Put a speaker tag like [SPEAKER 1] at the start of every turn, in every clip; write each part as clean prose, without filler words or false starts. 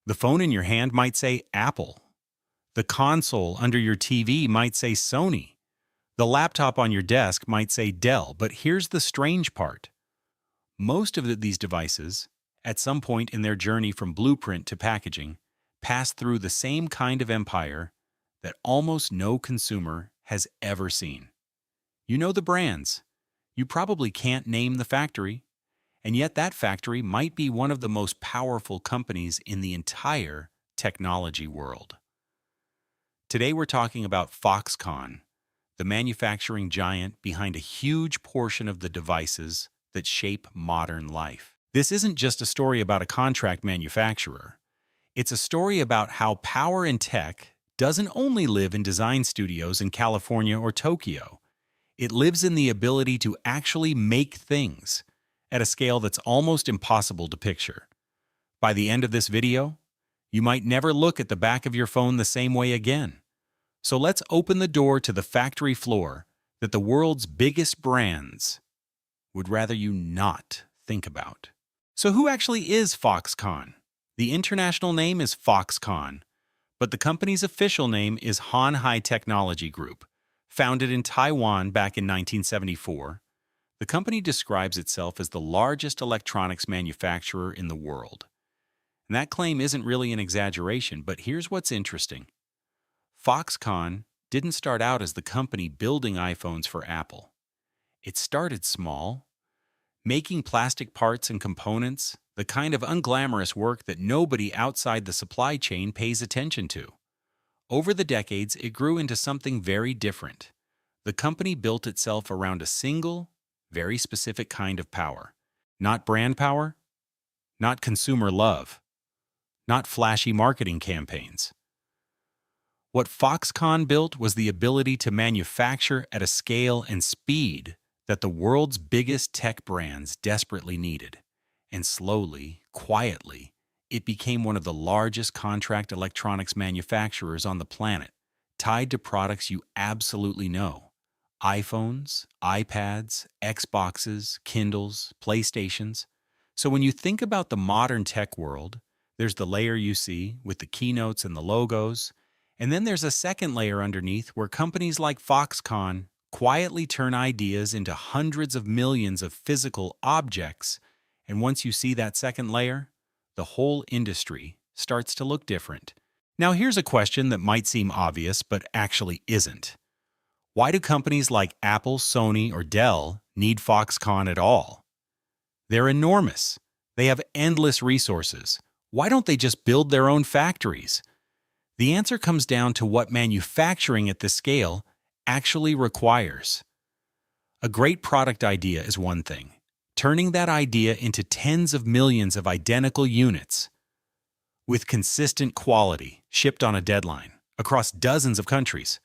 [SPEAKER 1] The phone in your hand might say Apple. The console under your TV might say Sony. The laptop on your desk might say Dell. But here's the strange part. Most of these devices, at some point in their journey from blueprint to packaging, pass through the same kind of empire that almost no consumer has ever seen. You know the brands. You probably can't name the factory, and yet that factory might be one of the most powerful companies in the entire technology world. Today we're talking about Foxconn, the manufacturing giant behind a huge portion of the devices that shape modern life. This isn't just a story about a contract manufacturer. It's a story about how power and tech doesn't only live in design studios in California or Tokyo. It lives in the ability to actually make things at a scale that's almost impossible to picture. By the end of this video, you might never look at the back of your phone the same way again. So let's open the door to the factory floor that the world's biggest brands would rather you not think about. So who actually is Foxconn? The international name is Foxconn, but the company's official name is Han High Technology Group. Founded in Taiwan back in 1974, the company describes itself as the largest electronics manufacturer in the world. And that claim isn't really an exaggeration, but here's what's interesting. Foxconn didn't start out as the company building iPhones for Apple. It started small, making plastic parts and components, the kind of unglamorous work that nobody outside the supply chain pays attention to. Over the decades, it grew into something very different. The company built itself around a single, very specific kind of power. Not brand power, not consumer love, not flashy marketing campaigns. What Foxconn built was the ability to manufacture at a scale and speed that the world's biggest tech brands desperately needed. And slowly, quietly, it became one of the largest contract electronics manufacturers on the planet, tied to products you absolutely know: iPhones, iPads, Xboxes, Kindles, PlayStations. So when you think about the modern tech world, there's the layer you see with the keynotes and the logos, and then there's a second layer underneath where companies like Foxconn quietly turn ideas into hundreds of millions of physical objects. And once you see that second layer, the whole industry starts to look different. Now here's a question that might seem obvious, but actually isn't. Why do companies like Apple, Sony, or Dell need Foxconn at all? They're enormous. They have endless resources. Why don't they just build their own factories? The answer comes down to what manufacturing at this scale actually requires. A great product idea is one thing. Turning that idea into tens of millions of identical units with consistent quality shipped on a deadline across dozens of countries,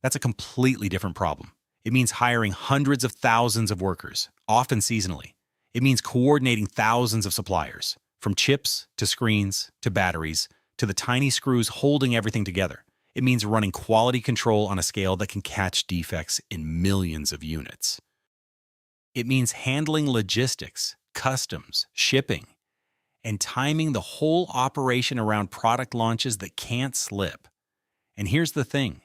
[SPEAKER 1] that's a completely different problem. It means hiring hundreds of thousands of workers, often seasonally. It means coordinating thousands of suppliers, from chips to screens to batteries to the tiny screws holding everything together. It means running quality control on a scale that can catch defects in millions of units. It means handling logistics, customs, shipping, and timing the whole operation around product launches that can't slip. And here's the thing.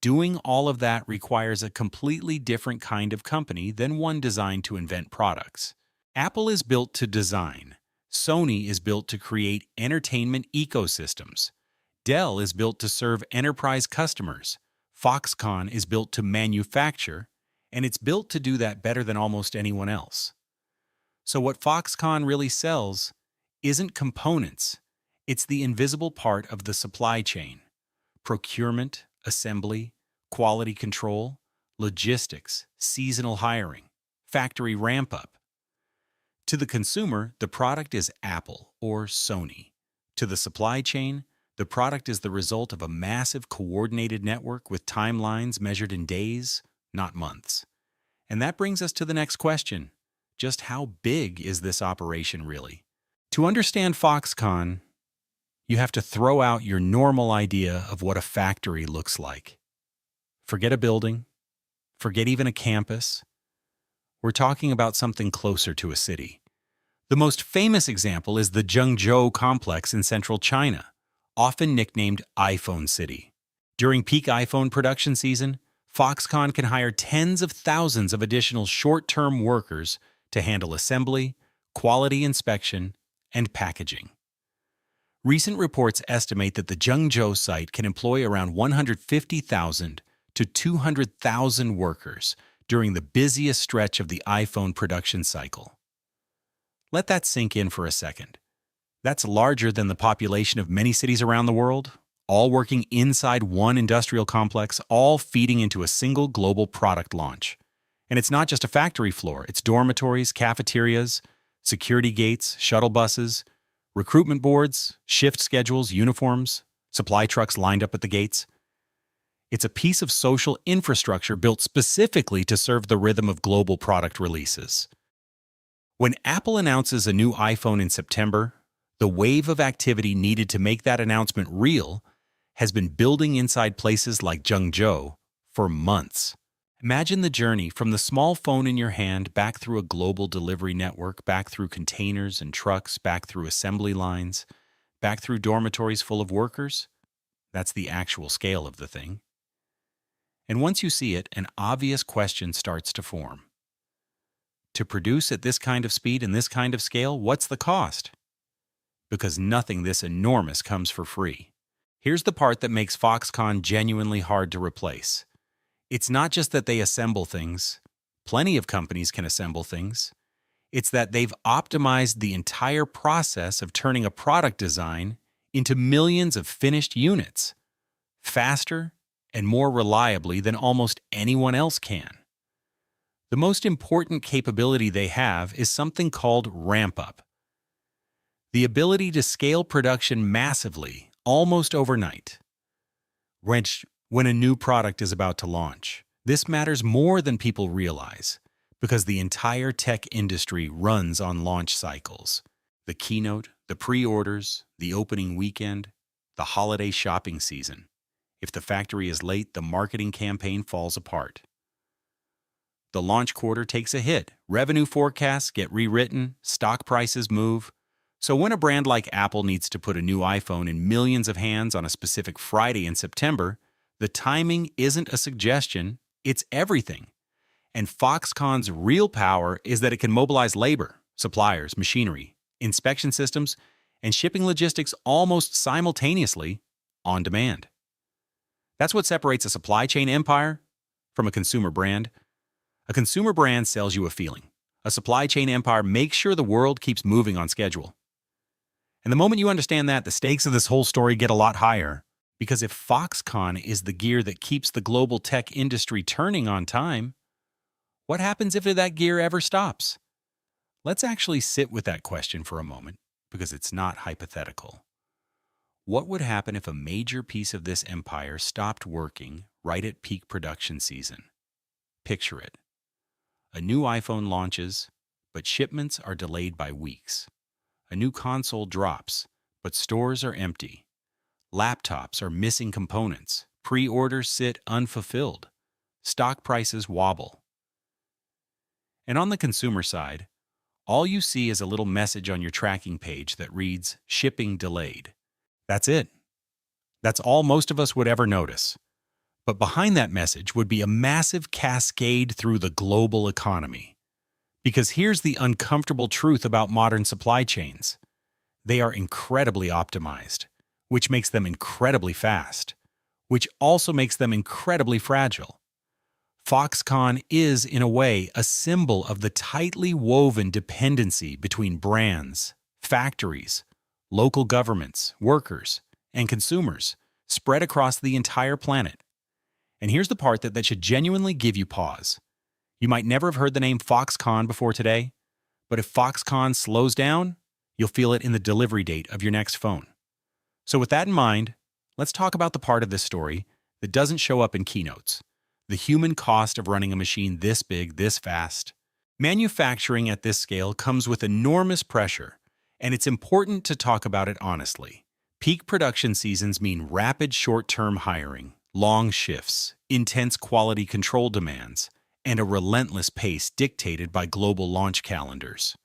[SPEAKER 1] Doing all of that requires a completely different kind of company than one designed to invent products. Apple is built to design. Sony is built to create entertainment ecosystems. Dell is built to serve enterprise customers. Foxconn is built to manufacture, and it's built to do that better than almost anyone else. So what Foxconn really sells isn't components. It's the invisible part of the supply chain: procurement, assembly, quality control, logistics, seasonal hiring, factory ramp-up. To the consumer, the product is Apple or Sony. To the supply chain, the product is the result of a massive coordinated network with timelines measured in days, not months. And that brings us to the next question. Just how big is this operation really? To understand Foxconn, you have to throw out your normal idea of what a factory looks like. Forget a building. Forget even a campus. We're talking about something closer to a city. The most famous example is the Zhengzhou complex in central China, often nicknamed iPhone City. During peak iPhone production season, Foxconn can hire tens of thousands of additional short-term workers to handle assembly, quality inspection, and packaging. Recent reports estimate that the Zhengzhou site can employ around 150,000 to 200,000 workers during the busiest stretch of the iPhone production cycle. Let that sink in for a second. That's larger than the population of many cities around the world, all working inside one industrial complex, all feeding into a single global product launch. And it's not just a factory floor, it's dormitories, cafeterias, security gates, shuttle buses, recruitment boards, shift schedules, uniforms, supply trucks lined up at the gates. It's a piece of social infrastructure built specifically to serve the rhythm of global product releases. When Apple announces a new iPhone in September, the wave of activity needed to make that announcement real has been building inside places like Zhengzhou for months. Imagine the journey from the small phone in your hand back through a global delivery network, back through containers and trucks, back through assembly lines, back through dormitories full of workers. That's the actual scale of the thing. And once you see it, an obvious question starts to form. To produce at this kind of speed and this kind of scale, what's the cost? Because nothing this enormous comes for free. Here's the part that makes Foxconn genuinely hard to replace. It's not just that they assemble things. Plenty of companies can assemble things. It's that they've optimized the entire process of turning a product design into millions of finished units, faster and more reliably than almost anyone else can. The most important capability they have is something called ramp-up. The ability to scale production massively, almost overnight. When a new product is about to launch, this matters more than people realize, because the entire tech industry runs on launch cycles. The keynote, the pre-orders, the opening weekend, the holiday shopping season. If the factory is late, the marketing campaign falls apart. The launch quarter takes a hit, revenue forecasts get rewritten, stock prices move. So when a brand like Apple needs to put a new iPhone in millions of hands on a specific Friday in September, the timing isn't a suggestion, it's everything. And Foxconn's real power is that it can mobilize labor, suppliers, machinery, inspection systems, and shipping logistics almost simultaneously on demand. That's what separates a supply chain empire from a consumer brand. A consumer brand sells you a feeling. A supply chain empire makes sure the world keeps moving on schedule. And the moment you understand that, the stakes of this whole story get a lot higher. Because if Foxconn is the gear that keeps the global tech industry turning on time, what happens if that gear ever stops? Let's actually sit with that question for a moment, because it's not hypothetical. What would happen if a major piece of this empire stopped working right at peak production season? Picture it. A new iPhone launches, but shipments are delayed by weeks. A new console drops, but stores are empty. Laptops are missing components. Pre-orders sit unfulfilled. Stock prices wobble. And on the consumer side, all you see is a little message on your tracking page that reads, "Shipping delayed." That's it. That's all most of us would ever notice. But behind that message would be a massive cascade through the global economy. Because here's the uncomfortable truth about modern supply chains. They are incredibly optimized, which makes them incredibly fast, which also makes them incredibly fragile. Foxconn is, in a way, a symbol of the tightly woven dependency between brands, factories, local governments, workers, and consumers spread across the entire planet. And here's the part that should genuinely give you pause. You might never have heard the name Foxconn before today, but if Foxconn slows down, you'll feel it in the delivery date of your next phone. So with that in mind, let's talk about the part of this story that doesn't show up in keynotes. The human cost of running a machine this big, this fast. Manufacturing at this scale comes with enormous pressure, and it's important to talk about it honestly. Peak production seasons mean rapid short-term hiring, long shifts, intense quality control demands, and a relentless pace dictated by global launch calendars.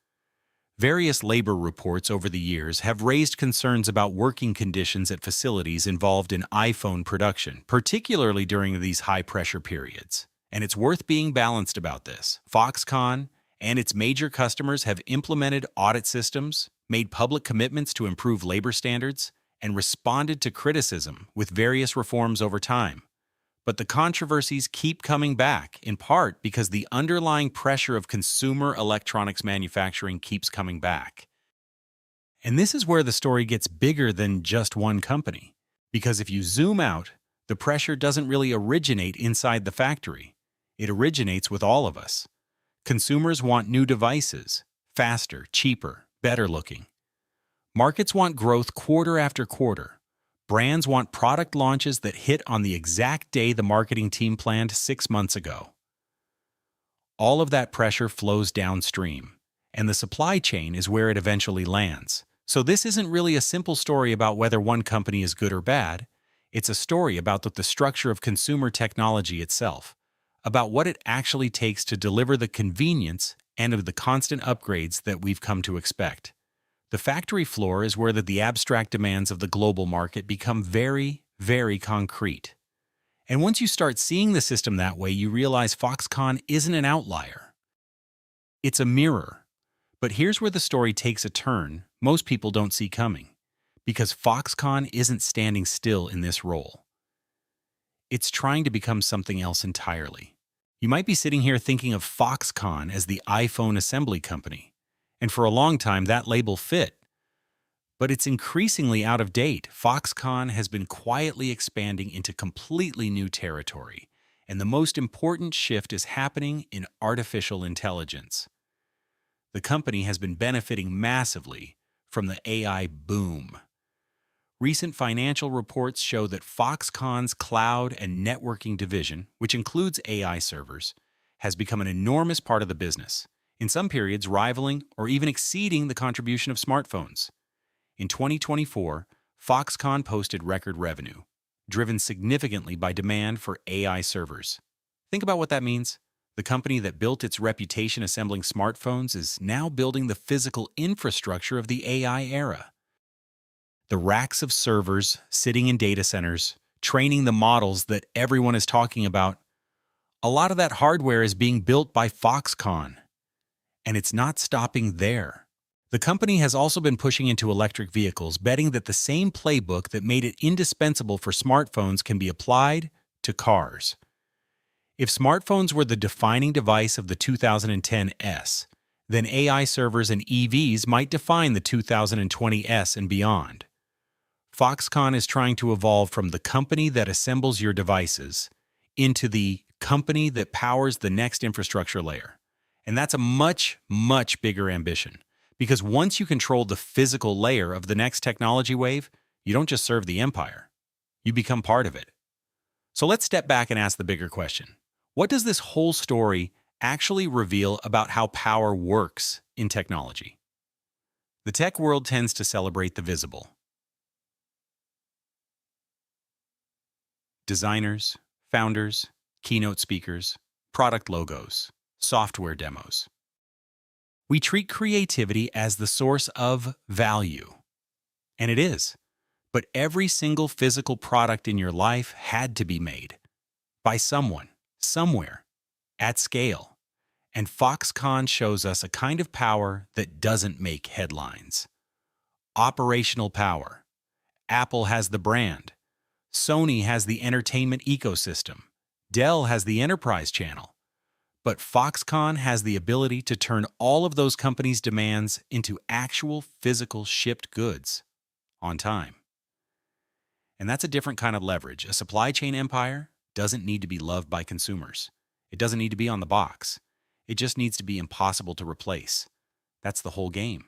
[SPEAKER 1] Various labor reports over the years have raised concerns about working conditions at facilities involved in iPhone production, particularly during these high-pressure periods. And it's worth being balanced about this. Foxconn and its major customers have implemented audit systems, made public commitments to improve labor standards, and responded to criticism with various reforms over time. But the controversies keep coming back, in part because the underlying pressure of consumer electronics manufacturing keeps coming back. And this is where the story gets bigger than just one company. Because if you zoom out, the pressure doesn't really originate inside the factory. It originates with all of us. Consumers want new devices, faster, cheaper, better looking. Markets want growth quarter after quarter. Brands want product launches that hit on the exact day the marketing team planned 6 months ago. All of that pressure flows downstream, and the supply chain is where it eventually lands. So this isn't really a simple story about whether one company is good or bad. It's a story about the structure of consumer technology itself, about what it actually takes to deliver the convenience and of the constant upgrades that we've come to expect. The factory floor is where the abstract demands of the global market become very, very concrete. And once you start seeing the system that way, you realize Foxconn isn't an outlier. It's a mirror. But here's where the story takes a turn most people don't see coming, because Foxconn isn't standing still in this role. It's trying to become something else entirely. You might be sitting here thinking of Foxconn as the iPhone assembly company, and for a long time that label fit. But it's increasingly out of date. Foxconn has been quietly expanding into completely new territory, and the most important shift is happening in artificial intelligence. The company has been benefiting massively from the AI boom. Recent financial reports show that Foxconn's cloud and networking division, which includes AI servers, has become an enormous part of the business, in some periods rivaling or even exceeding the contribution of smartphones. In 2024, Foxconn posted record revenue, driven significantly by demand for AI servers. Think about what that means. The company that built its reputation assembling smartphones is now building the physical infrastructure of the AI era. The racks of servers sitting in data centers, training the models that everyone is talking about, a lot of that hardware is being built by Foxconn. And it's not stopping there. The company has also been pushing into electric vehicles, betting that the same playbook that made it indispensable for smartphones can be applied to cars. If smartphones were the defining device of the 2010s, then AI servers and EVs might define the 2020s and beyond. Foxconn is trying to evolve from the company that assembles your devices into the company that powers the next infrastructure layer. And that's a much, much bigger ambition. Because once you control the physical layer of the next technology wave, you don't just serve the empire. You become part of it. So let's step back and ask the bigger question. What does this whole story actually reveal about how power works in technology? The tech world tends to celebrate the visible. Designers, founders, keynote speakers, product logos, software demos. We treat creativity as the source of value. And it is. But every single physical product in your life had to be made by someone, somewhere, at scale. And Foxconn shows us a kind of power that doesn't make headlines. Operational power. Apple has the brand. Sony has the entertainment ecosystem. Dell has the enterprise channel. But Foxconn has the ability to turn all of those companies' demands into actual physical shipped goods on time. And that's a different kind of leverage. A supply chain empire doesn't need to be loved by consumers. It doesn't need to be on the box. It just needs to be impossible to replace. That's the whole game.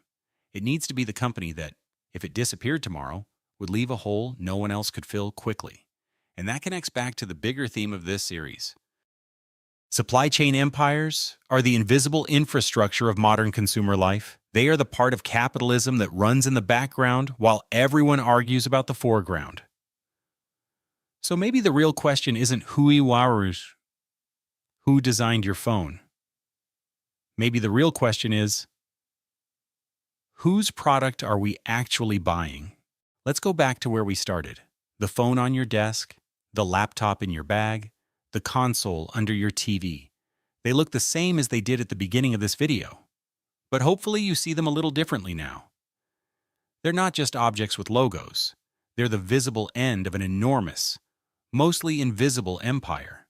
[SPEAKER 1] It needs to be the company that, if it disappeared tomorrow, would leave a hole no one else could fill quickly. And that connects back to the bigger theme of this series. Supply chain empires are the invisible infrastructure of modern consumer life. They are the part of capitalism that runs in the background while everyone argues about the foreground. So maybe the real question isn't who designed your phone. Maybe the real question is, Whose product are we actually buying? Let's go back to where we started. The phone on your desk, the laptop in your bag, the console under your TV. They look the same as they did at the beginning of this video. But hopefully you see them a little differently now. They're not just objects with logos. They're the visible end of an enormous, mostly invisible empire.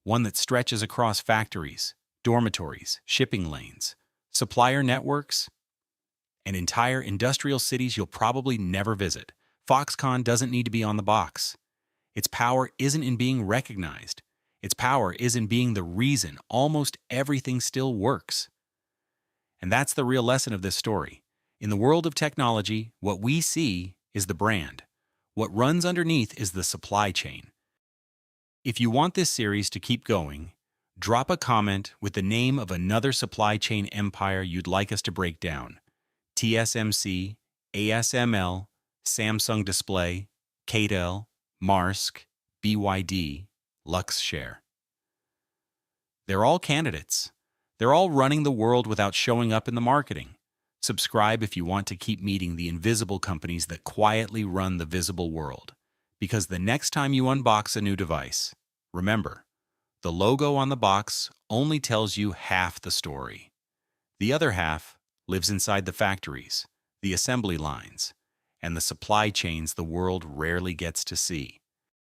[SPEAKER 1] One that stretches across factories, dormitories, shipping lanes, supplier networks, and entire industrial cities you'll probably never visit. Foxconn doesn't need to be on the box. Its power isn't in being recognized. Its power is in being the reason almost everything still works. And that's the real lesson of this story. In the world of technology, what we see is the brand. What runs underneath is the supply chain. If you want this series to keep going, drop a comment with the name of another supply chain empire you'd like us to break down. TSMC, ASML, Samsung Display, Dell, Maersk, BYD, Luxshare. They're all candidates. They're all running the world without showing up in the marketing. Subscribe if you want to keep meeting the invisible companies that quietly run the visible world. Because the next time you unbox a new device, remember, the logo on the box only tells you half the story. The other half lives inside the factories, the assembly lines, and the supply chains the world rarely gets to see.